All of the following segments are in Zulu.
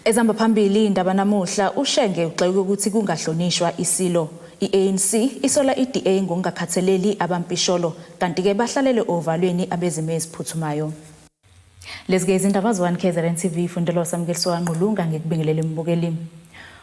Ezamba phambili indaba namuhla uShenge ugxeke ukuthi kungahlonishwa isilo. I-ANC isola iDA ngokungakhathaleli abampisholo kanti ke bahlalele ovalweni abezimo eziphuthumayo. Lezi izindaba zo-1 KZN TV ifundelo samukeliso Nqulunga ngikubingelele mbukeli.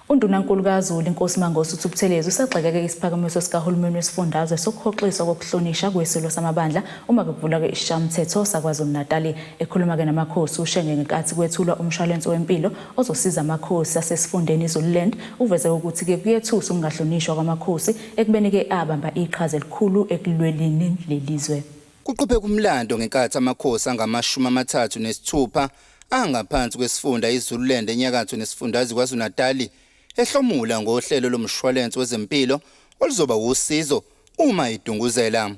Undunankulu kaZulu inkosi Mangosuthu Buthelezi usagxekeke isiphakamiso sikahulumeni wesifundazwe sokuhoxiswa kokuhlonisha kwesilo samabandla uma kuvulwa isishayamathetho saKwaZulu-Natal. Ekhuluma ke namakhosi uShenge ngenkathi kwethulwa umshwalense wempilo ozosiza amakhosi asesifundeni iZululand uveze ukuthi ke kuyethusa ukungahlonishwa kwamakhosi ekubeni ke abamba iqhaza elikhulu ekulweleni lelizwe. Kuqhubeka umlando ngenkathi amakhosi angama-36 angaphansi kwesifunda iZululand enyakatho nesifundazwe kwaZulu-Natal ehlomula ngohlelo lomshwalense wezempilo oluzoba usizo uma idunguzela.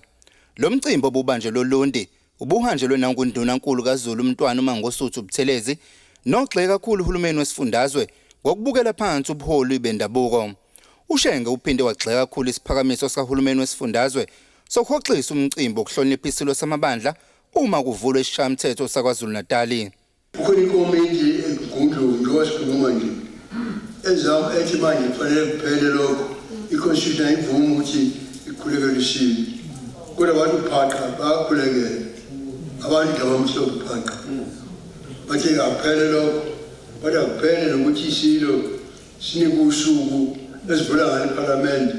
Lo mcimbi obubanjelwe eLundi ubuhanjelwe nangundunankulu kaZulu uMntwana uMangosuthu Buthelezi nogxeka kakhulu uhulumeni wesifundazwe ngokubukela phansi ubuholi bendabuko. uShenge uphinde wagxeka kakhulu isiphakamiso sikahulumeni wesifundazwe sokuhoxisa umcimbi wokuhlonipha isilo samabandla uma kuvulwa isishayamathetho saKwaZulu-Natal. Ukhona ikomiti eGundlu ngosikhuluma nje ezama ethi manje kufanele kuphele lokho iconstitution ayivumi ukuthi ikhulekele isilo kodwa abantu phaqha bakhulekele abantu abamhlophe phaqha bathi akuphele lokho kodwa kuphele nokuthi isilo sinike usuku esivula ngale parliament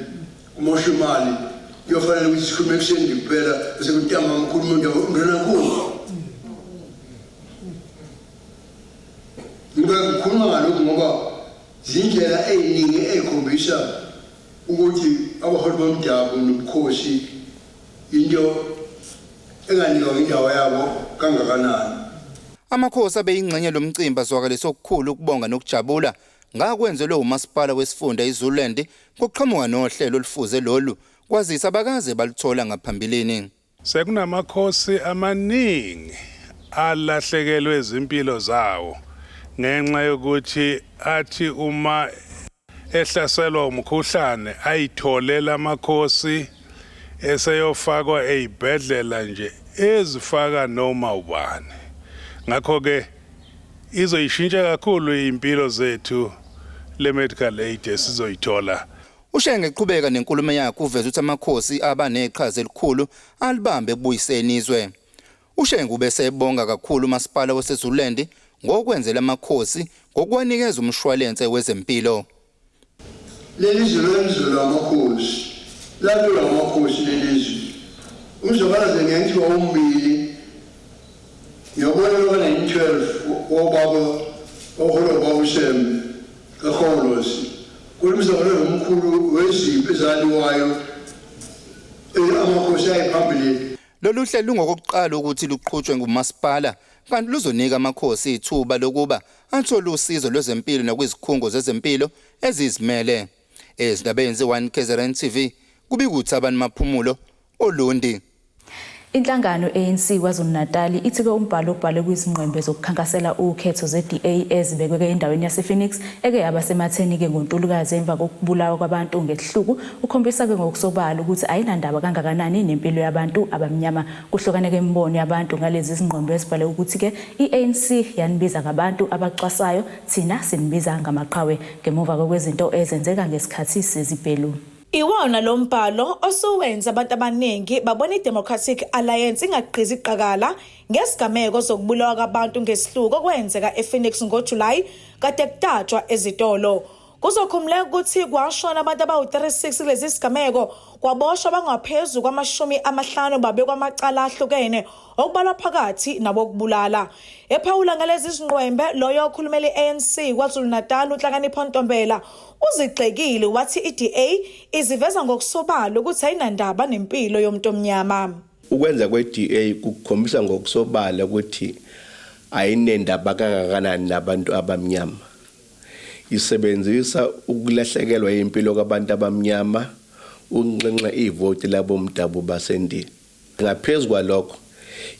kumosha imali kuyofanele ukuthi sikhulume ekuseni kuphela bese kutamba umkhulu undunankulu. Ngikhuluma ngalokhu ngoba zindlela eziningi ezikhombisa ukuthi abaholi bomdabu nobukhosi into enganikwa indawo yabo kangakanani. Amakhosi abeyingxenye lomcimbi azwakaliso okukhulu ukubonga nokujabula ngakwenzelwe umasipala wesifunda iZululand ngokuqhamuka nohlelo olufuze lolu kwazisa abakaze balithola ngaphambilini. Sekunamakhosi amaningi alahlekelwe izimpilo zawo ngenxa yokuthi athi uma ehlaselwa umkhuhlane ayitholela amakhosi eseyofakwa ezibhedlela nje ezifaka noma ubani. Ngakho ke izoyishintsha kakhulu impilo zethu le medical aid esizoyithola. uShenge eqhubeka nenkulumo yakhe uveza ukuthi amakhosi aba neqhaza elikhulu alibambe ekubuyiseni izwe. uShenge ubese ebonga kakhulu umasipala waseZululand ngokwenzela amakhosi ngokwanikeza umshwalense wezempilo. Lelizwe lwenzulu amakhosi lalula amakhosi lelizwe umzokwazi ngenthi wawumbili ngiyabona lo ka-1912 wobaba oholo babusembe kaKhongolose kulumzakalo nomkhulu wezipho ezaliwayo amakhosi ayiphambili. Lolu hlelo lungokokuqala ukuthi luqhutshwe ngumasipala kanti luzonika amakhosi ithuba lokuba athole usizo lwezempilo nakwizikhungo zezempilo ezizimele. Ezindabeni ze-1 KZN TV kubikuthi abantu maphumulo oLundi. Inhlangano ANC KwaZulu-Natal ithi ke umbhalo obhalwe kwizingqembe zokukhankasela ukhetho ze-DA ezibekwe endaweni yasePhoenix eke yabasematheni ke ngoNtulukazi emva kokubulawa kwabantu ngehluku ukhombisa ke ngokusobala ukuthi ayinandaba kangakanani nempilo yabantu abamnyama. Kuhlukane ke imbono yabantu ngalezi zingqembe ezibhalwe ukuthi ke iANC yanibiza ngabantu abacwasayo thina sinibiza ngamaqhawe ngemuva kwezinto ezenzeka ngesikhathi sezibhelu. Iwona lo mbhalo osuwenza abantu abaningi babona iDemocratic Alliance ingaqhizi iqakala ngesigameko zokubulawa kwabantu ngesihluko kwenzeka ePhoenix ngoJuly kade kutatshwa ezitolo. Kuzokhumuleka ukuthi kwashona abantu abawu-36 kulezi sigameko kwaboshwa bangaphezulu kwama-50 babekwa amacala ahlukene okubalwa phakathi nabokubulala. Ephawula ngalezi zingqwembe loyo okhulumela iANC KwaZulu-Natal uNhlakanipho Ntombela uzigxekile wathi iDA iziveza ngokusobala ukuthi ayinandaba nempilo yomuntu omnyama. Ukwenza kweDA kukhombisa ngokusobala ukuthi ayinendaba kangakanani nabantu abamnyama. Isebenzisa ukulahlekelwa impilo kwabantu abamnyama unxenxa ivoti labo mdabu baseNdiya. Ngaphezulu kwalokho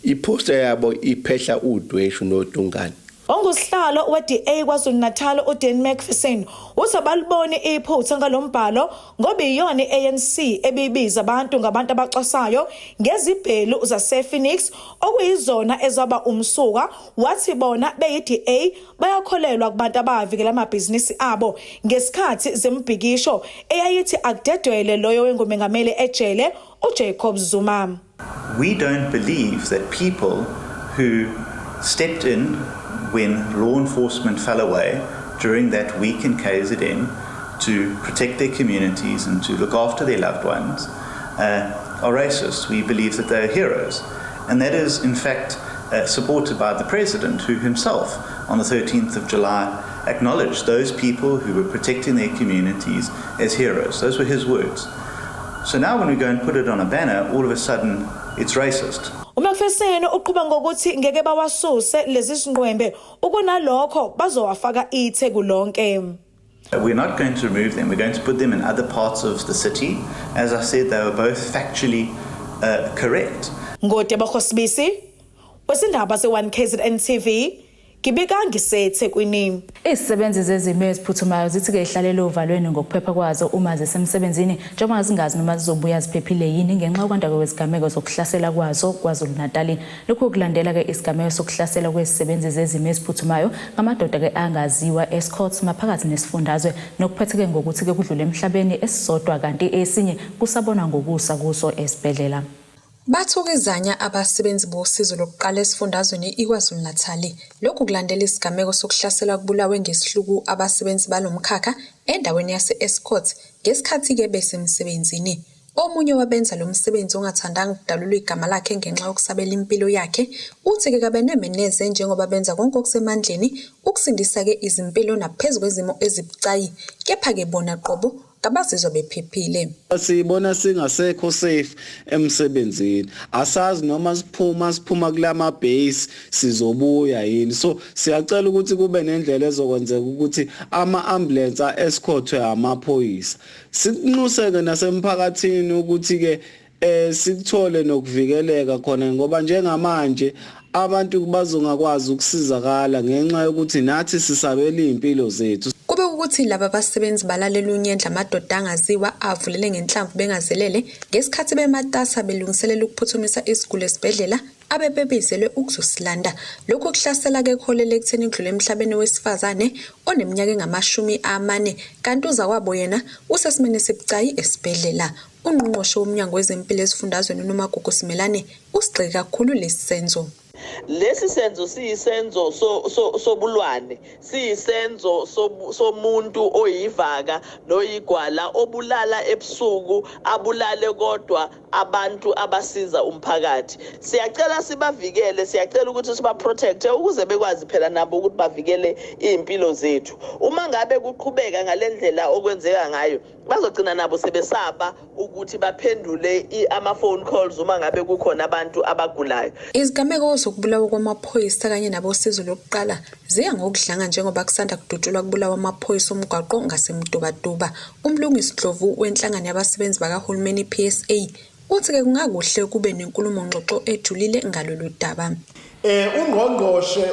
iposter yabo iphehla udweshu nodungane Ongusihlalo we-DA KwaZulu-Natal uDan McPherson uthi abaliboni iphutha ngalombhalo ngoba iyona i-ANC ebibiza abantu ngabantu abaxosayo ngezibhelu zase-Phoenix okuyizona ezaba umsuka wathi bona beyi-DA bayakholelwa kubantu abavikela amabhizinisi abo ngesikhathi zembhikisho eyayithi akudedwele loyo wengumengameli ejele uJacob Zuma. We don't believe that people who stepped in when law enforcement fell away during that week in KZN to protect their communities and to look after their loved ones are racist. We believe that they are heroes. And that is, in fact, supported by the President, who himself, on the 13th of July, acknowledged those people who were protecting their communities as heroes. Those were his words. So now when we go and put it on a banner, all of a sudden, it's racist. UMcPherson uqhubeka ngokuthi ngeke bawasuse lezi zinqwembe ukunalokho bazowafaka itheku lonke. We're not going to remove them. We're going to put them in other parts of the city. As I said, they were both factually correct. Ngodeba Khosibisi, wesindaba se1KZN TV, ngibika ngiseThekwini. Izisebenzi zezimo eziphuthumayo zithi ke ihlalele uvalweni ngokuphepha kwazo uma zisemsebenzini njengoba zingazi noma zizobuya ziphephile yini ngenxa yokwanda kwezigameko zokuhlasela kwazo KwaZulu-Natal. Lokhu kulandela ke isigameko sokuhlasela kwezisebenzi zezimo eziphuthumayo ngamadoda ke angaziwa escorts maphakathi nesifundazwe nokuphetheke ngokuthi ke kudlule emhlabeni esisodwa kanti esinye kusabona ngokusa kuso esibhedlela. Bathukizanya abasebenzi bosizo lokuqala esifundazweni iKwaZulu-Natal. Lokhu kulandela isigameko sokuhlasela kubulawe ngesihluku abasebenzi balomkhakha endaweni yase-Escort ngesikhathi ke besemsebenzini. Omunye wabenza lo msebenzi ongathandanga ukudalulwa igama lakhe ngenxa yokusabela impilo yakhe uthi ke kabenemeneze njengoba benza konke okusemandleni ukusindisa ke izimpilo naphezulu kwezimo ezibucayi kepha ke bona qobo kabazizwa bephephile. Sibona singasekho safe emsebenzini. Asazi noma siphuma kulama base sizobuya yini. So siyacela ukuthi kube nendlela ezokwenzeka ukuthi ama ambulance escortwe amaphoyisa. Sinquseke nasemphakathini ukuthi ke sikuthole nokuvikeleka khona ngoba njengamanje abantu bazongakwazi ukusizakala ngenxa yokuthi nathi sisabela impilo zethu. Kube ukuthi laba basebenzi balalela unyendla amadoda angaziwa avulele ngenhlamvu bengazelele ngesikhathi bematasa belungiselela ukuphuthumisa isiguli esibhedlela abebebizelwe ukuzosilanda. Lokho kuhlasela ke kholele ekutheni kudlule emhlabeni wesifazane oneminyaka engama40 kanti uzakwabo yena usesimene sibucayi esibhedlela. Ungqongqoshe womnyango wezempilo esifundazweni uNomagugu Simelane usigxeke kakhulu lesisenzo. Lesi senzo siyisenzo sobulwane, siyisenzo somuntu oyivaka noyigwala obulala ebusuku abulale kodwa abantu abasiza umphakathi. Siyacela sibavikele, siyacela ukuthi siba protect ukuze bekwazi phela nabo ukuthi bavikele impilo zethu. Uma ngabe kuqhubeka ngalendlela okwenzeka ngayo bazogcina nabo sebesaba ukuthi baphendule ama phone calls uma ngabe kukhona abantu abagulayo. Izigameko zokubulawa kwamaphoyisa kanye nabosizo lokuqala ziya ngokudlanga njengoba kusanda kudutshulwa kubulawa amaphoyisa omgwaqo ngasemdubaduba. Umlungisi Dlovu wenhlangano yabasebenzi bakahulumeni PSA uthi ke kungakuhle kube nenkulumo ngxoxo ejulile ngalolu daba. Ungqongqoshe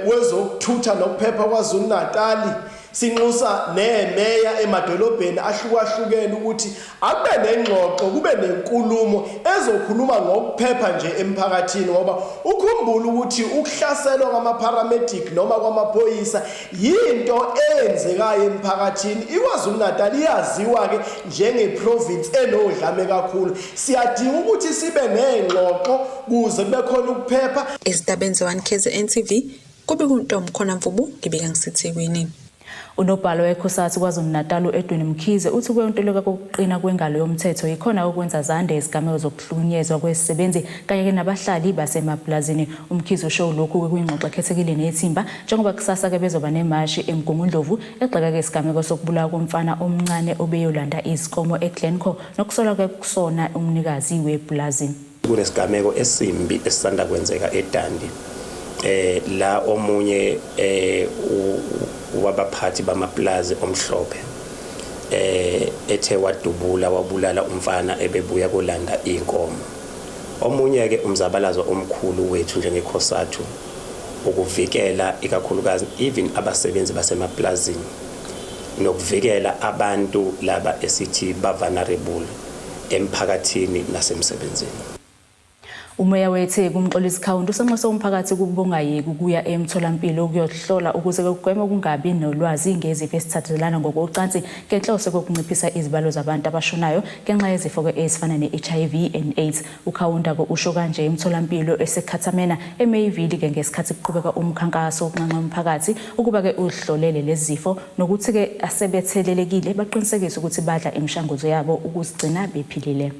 wezokuthutha nokuphepha KwaZulu-Natal sinxusa nemeya emadolobheni ahlukahlukene ukuthi akube nengxoxo kube nenkulumo ezokhuluma ngokuphepha nje emphakathini ngoba ukhumbula ukuthi ukuhlaselwa kwama-paramedic noma kwamaphoyisa yinto eyenzekayo emphakathini. iKwaZulu-Natal iyaziwa ke njengeprovince enodlame kakhulu. Siyadinga ukuthi sibe nengxoxo kuze kube khona ukuphepha. Esidabeni ze1KZN TV kube kuntombi khona Mvubu ngibika ngiseThekwini. Unobhalo wekhosati KwaZulu-Natal Edwin Mkhize uthi kweyontoleka kokuqina kwengalo yomthetho ikhona ukwenza zande izigameko zokuhlukunyezwa kwezisebenzi kanye nabahlali basemapulazini. Umkhize usho lokhu kwingxoxo ekhethekile nethimba njengoba kusasa ke bezoba nemashi eMgungundlovu egxeka isigameko sokubulawa komfana omncane obeyolanda izikomo eGlencoe nokusola kusona umnikazi wepulazi. Kunesigameko esimbi esisanda kwenzeka eDandi la omunye wabaphathi bamaplazi omhlophe ethe wadubula wabulala umfana ebebuya kolanda inkomo. Omunye ke umzabalazo omkhulu wethu njengekhosathu ukuvikela ikakhulukazi even abasebenzi basemaplazini nokuvikela abantu laba esithi vulnerable emphakathini nasemsebenzini. Umeya weTheku uMxolisi Khawunti usenxuse umphakathi ukubongayeki ukuya emtholampilo ukuyohlola ukuze kugweme ukungabi nolwazi ngezifo esithathelana ngokocansi ngenhloso yokunciphisa izibalo zabantu abashonayo ngenxa yezifo ezifana ne-HIV and AIDS. uKhawunta usho kanje emtholampilo eseKhathamena eMayville ke ngesikhathi kuqhubeka umkhankaso wokunxanxa umphakathi ukuba ke uhlolele lezi zifo nokuthi ke asebethelelekile baqinisekise ukuthi badla imishanguzo yabo ukuzigcina bephilile.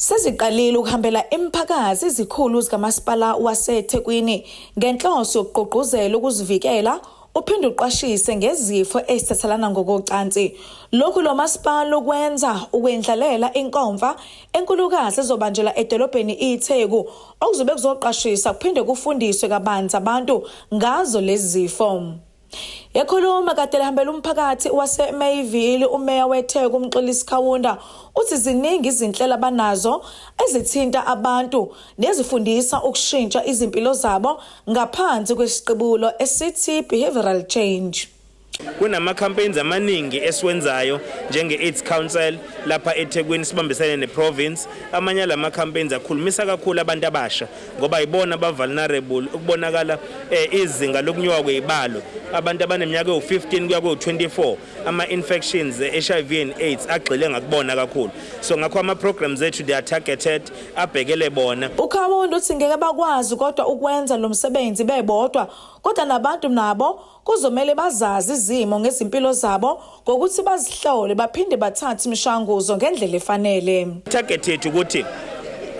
Seziqalile ukuhambela emphakathi izikhulu zikamasipala waseThekwini ngenhloso yokuqoquzela ukuzivikela uphinde uqwashise ngezifo ezithathelana ngokocansi. Lokhu lo masipala ukwenza ukwendlalela inkomfa enkulukazi ezobanjela edolobheni iTheku okuzobe kuzoqashisa kuphinde kufundiswe kabanzi abantu ngazo lezi zifo. Ekhuluma kade lehambela umphakathi waseMayville umeya weTheku uMxolisi Khawunta uthi ziningi izinhlelo abanazo ezithinta abantu nezifundisa ukushintsha izimpilo zabo ngaphansi kwesiqibulo esithi behavioral change. Kunama campaigns amaningi esiwenzayo njenge-AIDS Council lapha eThekwini sibambisene neprovince. Amanye lama campaigns akhulumisa kakhulu abantu abasha ngoba ibona vulnerable ukubonakala izinga lokunyuka kwezibalo. Abantu abaneminyaka ewu15 kuya ku24 ama-infections HIV and AIDS agxile ngakubona kakhulu. So ngakho ama-programs ethu they are targeted abhekele bona. uKhawunta uthi ngeke bakwazi kodwa ukwenza lo msebenzi bebodwa kodwa nabantu nabo kuzomele bazazi izimo ngezimpilo zabo ngokuthi bazihlole baphinde bathathe imishanguzo ngendlela efanele. Target yethu ukuthi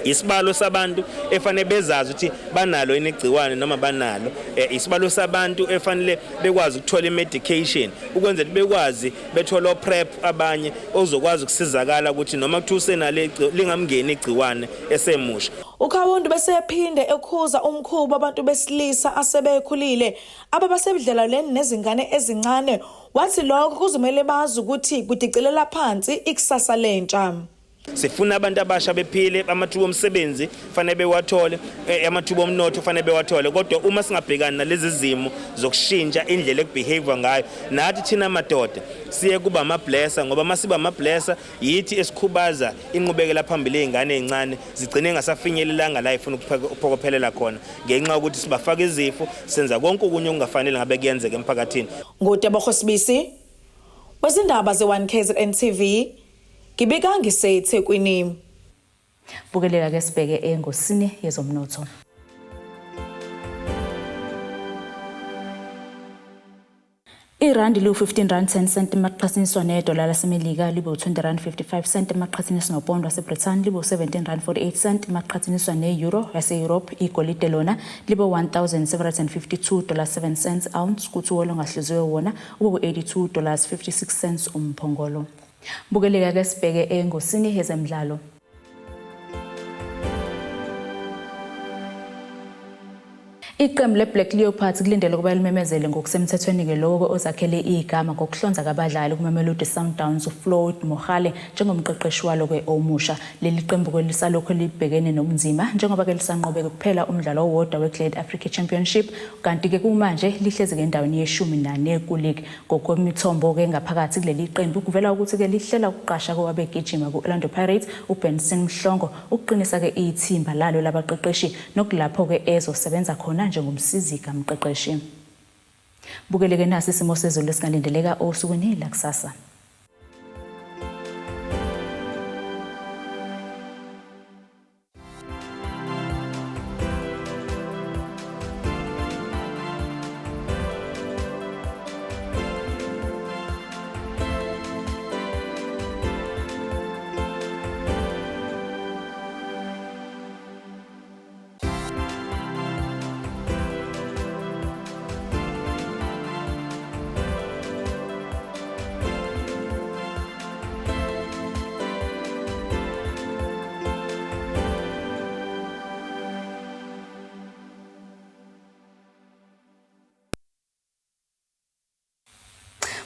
isibalo sabantu efanele bezazi ukuthi banalo inegciwane noma banalo isibalo sabantu efanele bekwazi ukuthola imedication ukwenza ukuthi bekwazi bethola prep abanye ozokwazi ukusizakala ukuthi noma kuthi usenale lingamngeni igciwane esemusha. uKhawunta bese ephinde ekhuza umkhuba abantu besilisa asebekhulile ababasebudlelaleni nezingane ezincane wathi lokho kuzomele bazi ukuthi kudicelela phansi ikusasa lentsha. Sifuna abantu abasha bephile amathuba omsebenzi fanele bewathole amathuba omnotho fanele bewathole kodwa uma singabhekana nalezi zimo zokushintsha indlela ekubehave ngayo nathi thina amadoda siye kuba amablesser ngoba masiba amablesser yithi esikhubaza inqubekela phambili ezingane ezincane zigcine ngasafinyelelanga la ifuna ukuphokophelela khona ngenxa ukuthi sibafaka izifo senza konke okunye okungafanele ngabe kuyenzeka emphakathini. Ngotebo Khosibisi wezindaba ze1KZN TV Kibika ngiseThekwini. Bukelela ke sibheke engosini yezomnotho. Irandi lu-15.10 emaqhathaniswa nedola laseMelika libe u-20.55 emaqhathaniswa nopondo waseBrithani libe u-17.48 emaqhathaniswa ne-euro yase-Europe. Igolide lona libe $1,752.7 ounce kuthi uwolo ngahluziwe wona ube $82.56 umphongolo. Bukeleka ke sibheke engosini yezemidlalo. Iqembu leBlack Leopards kulindele ukuba limemezele ngokusemthethweni ke lokho ozakhele igama ngokuhlonza kabadlali kuMamelodi Sundowns uFloyd Mogale njengomqeqeshi walo omusha. Leli qembu kwelisalokho libhekene nobunzima njengoba ke lisanqobeke kuphela umdlalo owodwa weGlade Africa Championship kanti ke kumanje lihlezi ke endaweni ye-14 kuleague. Ngokwemithombo ke ngaphakathi kuleli qembu kuvela ukuthi ke lihlela ukuqasha kwabegijima kuOrlando Pirates uBenson Mhlongo ukuqinisa ke ithimba lalo labaqeqeshi nokulapho ke ezosebenza khona njengomsizi kamqeqeshi. Bukeleke nasi isimo sezulu esingalindeleka osukwini lakusasa.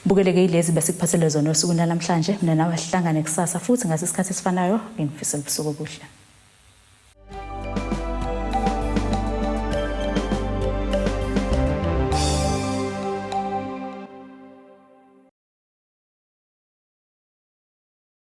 Bukeleke ilezi besikuphathele zona osukwini namhlanje mina nawe sihlangane kusasa futhi ngasisikhathi esifanayo ngingifisela ubusuku obuhle.